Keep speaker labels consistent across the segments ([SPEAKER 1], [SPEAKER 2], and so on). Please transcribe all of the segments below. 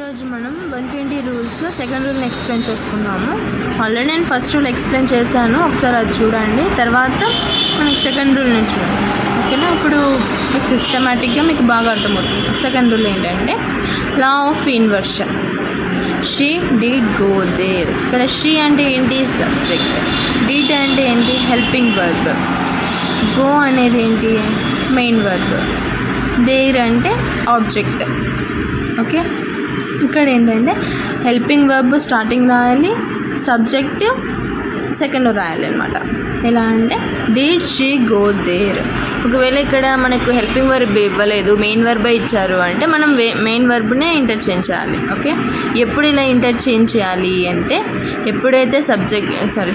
[SPEAKER 1] ఈరోజు మనం 120 రూల్స్లో second రూల్ని explain చేసుకున్నాము. ఆల్రెడీ నేను ఫస్ట్ రూల్ ఎక్స్ప్లెయిన్ చేశాను, ఒకసారి అది చూడండి. తర్వాత మనకి సెకండ్ రూల్ నుంచి ఓకేనా. ఇప్పుడు మీకు సిస్టమేటిక్గా మీకు బాగా అర్థమవుతుంది. సెకండ్ రూల్ ఏంటంటే law of inversion. She did go there. ఇక్కడ షీ అంటే ఏంటి? సబ్జెక్ట్. డిడ్ అంటే ఏంటి? Helping verb. గో అనేది ఏంటి? Main verb. దేర్ అంటే ఆబ్జెక్ట్. ఓకే, ఇక్కడ ఏంటంటే హెల్పింగ్ వర్బ్ స్టార్టింగ్ రాయాలి, సబ్జెక్ట్ సెకండ్ రాయాలి అనమాట. ఎలా అంటే డిడ్ షీ గో దేర్. ఒకవేళ ఇక్కడ మనకు హెల్పింగ్ వర్బ్ ఇవ్వలేదు, మెయిన్ వర్బే ఇచ్చారు అంటే మనం మెయిన్ వర్బ్నే ఇంటర్చేంజ్ చేయాలి. ఓకే, ఎప్పుడు ఇలా ఇంటర్చేంజ్ చేయాలి అంటే ఎప్పుడైతే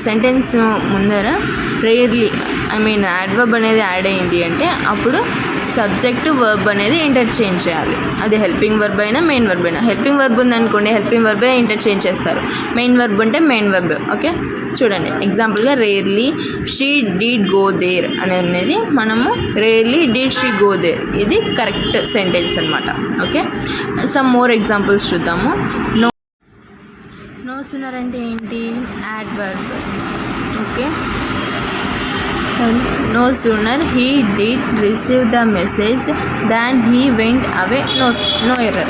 [SPEAKER 1] సెంటెన్స్ ముందర రేర్లీ యాడ్వర్బ్ అనేది యాడ్ అయింది అంటే అప్పుడు సబ్జెక్ట్ వర్బ్ అనేది ఇంటర్చేంజ్ చేయాలి. అది హెల్పింగ్ వర్బ్ అయినా మెయిన్ వర్బ్ అయినా. హెల్పింగ్ వర్బ్ ఉందనుకోండి, హెల్పింగ్ వర్బే ఇంటర్చేంజ్ చేస్తారు. మెయిన్ వర్బ్ ఉంటే మెయిన్ వర్బ్. ఓకే, చూడండి ఎగ్జాంపుల్గా rarely she did go there అనేది మనము rarely did she go there, ఇది కరెక్ట్ సెంటెన్స్ అనమాట. ఓకే, సమ్ మోర్ ఎగ్జాంపుల్స్ చూద్దాము. నో సూనర్ అంటే ఏంటి? Adverb. Okay, no sooner he did receive the message than he went away. No error.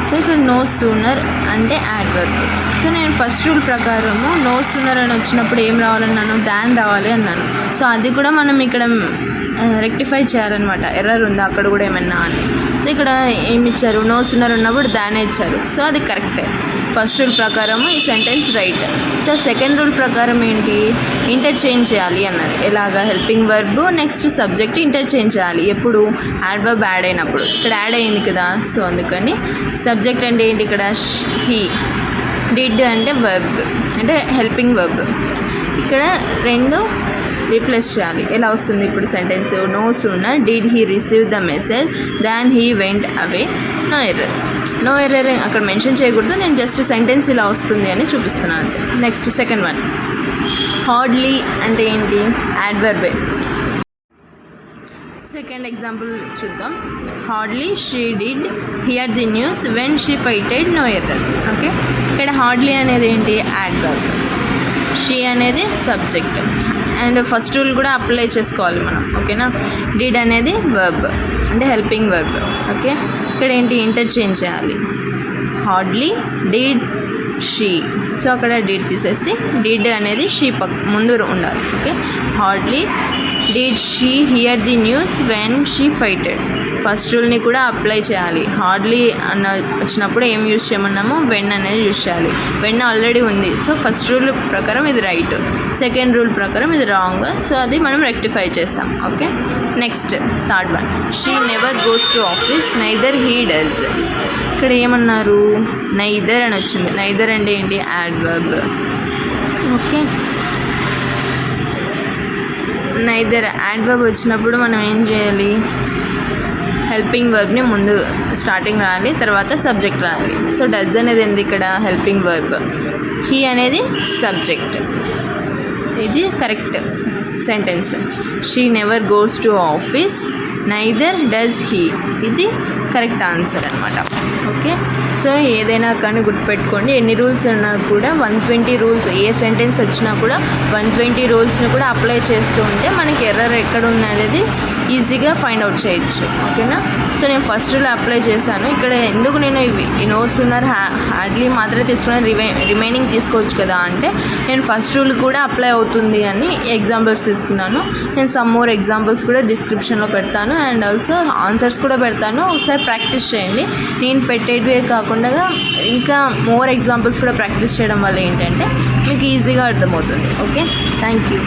[SPEAKER 1] So ఇక్కడ no sooner అంటే adverb. So నేను first rule ప్రకారము no sooner అని వచ్చినప్పుడు ఏం రావాలన్నాను? దాన్ రావాలి అన్నాను. సో అది కూడా మనం ఇక్కడ రెక్టిఫై చేయాలన్నమాట. ఎర్రర్ ఉందా అక్కడ కూడా ఏమన్నా అని. సో ఇక్కడ ఏమి ఇచ్చారు? నో సూనర్ ఉన్నప్పుడు దానే ఇచ్చారు. సో అది కరెక్టే. ఫస్ట్ రూల్ ప్రకారము ఈ sentence right. So second rule ప్రకారం ఏంటి? ఇంటర్చేంజ్ చేయాలి అన్నారు. ఎలాగా? Helping verb next subject interchange చేయాలి. ఎప్పుడు? యాడ్వర్బ్ యాడ్ అయినప్పుడు. ఇక్కడ యాడ్ అయింది కదా, సో అందుకని సబ్జెక్ట్ అంటే ఏంటి? ఇక్కడ హీ. డిడ్ అంటే వర్బ్ అంటే హెల్పింగ్ వర్బ్. ఇక్కడ రెండు రీప్లేస్ చేయాలి. ఎలా వస్తుంది ఇప్పుడు sentence? No sooner did he receive the message than he went away. No error. No error అక్కడ మెన్షన్ చేయకూడదు, నేను జస్ట్ సెంటెన్స్ ఇలా వస్తుంది అని చూపిస్తున్నాను అంతే. నెక్స్ట్ సెకండ్ వన్, హార్డ్లీ అంటే ఏంటి? యాడ్వర్బే. సెకండ్ ఎగ్జాంపుల్ చూద్దాం. Hardly she did hear the news when she fighted. No error. Okay, ఇక్కడ హార్డ్లీ అనేది ఏంటి? యాడ్వర్బ్. షీ అనేది సబ్జెక్ట్. అండ్ ఫస్ట్ రూల్ కూడా అప్లై చేసుకోవాలి మనం. ఓకేనా. డిడ్ అనేది వర్బ్ అంటే హెల్పింగ్ వర్బ్. ఓకే, ఇక్కడ ఏంటి? ఇంటర్చేంజ్ చేయాలి. Hardly did she. సో అక్కడ డిడ్ తీసేస్తే డిడ్ అనేది షీ ముందు ఉండాలి. Okay, hardly did she hear the news when she fighted. First రూల్ని కూడా అప్లై చేయాలి. హార్డ్లీ అన్న వచ్చినప్పుడు ఏం యూజ్ చేయమన్నాము? వెన్ అనేది యూజ్ చేయాలి. వెన్ ఆల్రెడీ ఉంది, సో ఫస్ట్ రూల్ ప్రకారం ఇది రైట్, సెకండ్ రూల్ ప్రకారం ఇది రాంగ్. సో అది మనం రెక్టిఫై చేస్తాం. Okay, next third one, she never goes to office neither he does. ఇక్కడ ఏమన్నారు? నైదర్ అని వచ్చింది. నైదర్ అంటే ఏంటి? యాడ్వర్బ్. ఓకే, నైదర్ యాడ్వర్బ్ వచ్చినప్పుడు మనం ఏం చేయాలి? హెల్పింగ్ వర్బ్ని ముందు స్టార్టింగ్ రాయాలి, తర్వాత సబ్జెక్ట్ రాయాలి. సో డస్ అనేది ఏంది? ఇక్కడ హెల్పింగ్ వర్బ్. హీ అనేది సబ్జెక్ట్. ఇది correct sentence. She never goes to office neither does he, ఇది కరెక్ట్ ఆన్సర్ అనమాట. ఓకే, సో ఏదైనా కానీ గుర్తుపెట్టుకోండి. ఎన్ని రూల్స్ ఉన్నా కూడా 120 రూల్స్, ఏ సెంటెన్స్ వచ్చినా కూడా 120 రూల్స్ని కూడా అప్లై చేస్తూ ఉంటే మనకి ఎర్రర్ ఎక్కడ ఉన్నది ఈజీగా ఫైండ్ అవుట్ చేయొచ్చు. ఓకేనా. సో నేను ఫస్ట్ రూల్ అప్లై చేశాను. ఇక్కడ ఎందుకు నేను ఇవి నో సూనర్ హార్డ్లీ మాత్రమే తీసుకున్నాను, రిమైనింగ్ తీసుకోవచ్చు కదా అంటే నేను ఫస్ట్ రూల్ కూడా అప్లై అవుతుంది అని ఎగ్జాంపుల్స్ తీసుకున్నాను. నేను సమ్ మోర్ ఎగ్జాంపుల్స్ కూడా డిస్క్రిప్షన్లో పెడతాను అండ్ ఆల్సో ఆన్సర్స్ కూడా పెడతాను. ఒకసారి ప్రాక్టీస్ చేయండి. నేను పెట్టేటివే కాకుండా ఇంకా మోర్ ఎగ్జాంపుల్స్ కూడా ప్రాక్టీస్ చేయడం వల్ల ఏంటంటే మీకు ఈజీగా అర్థమవుతుంది. Okay, thank you.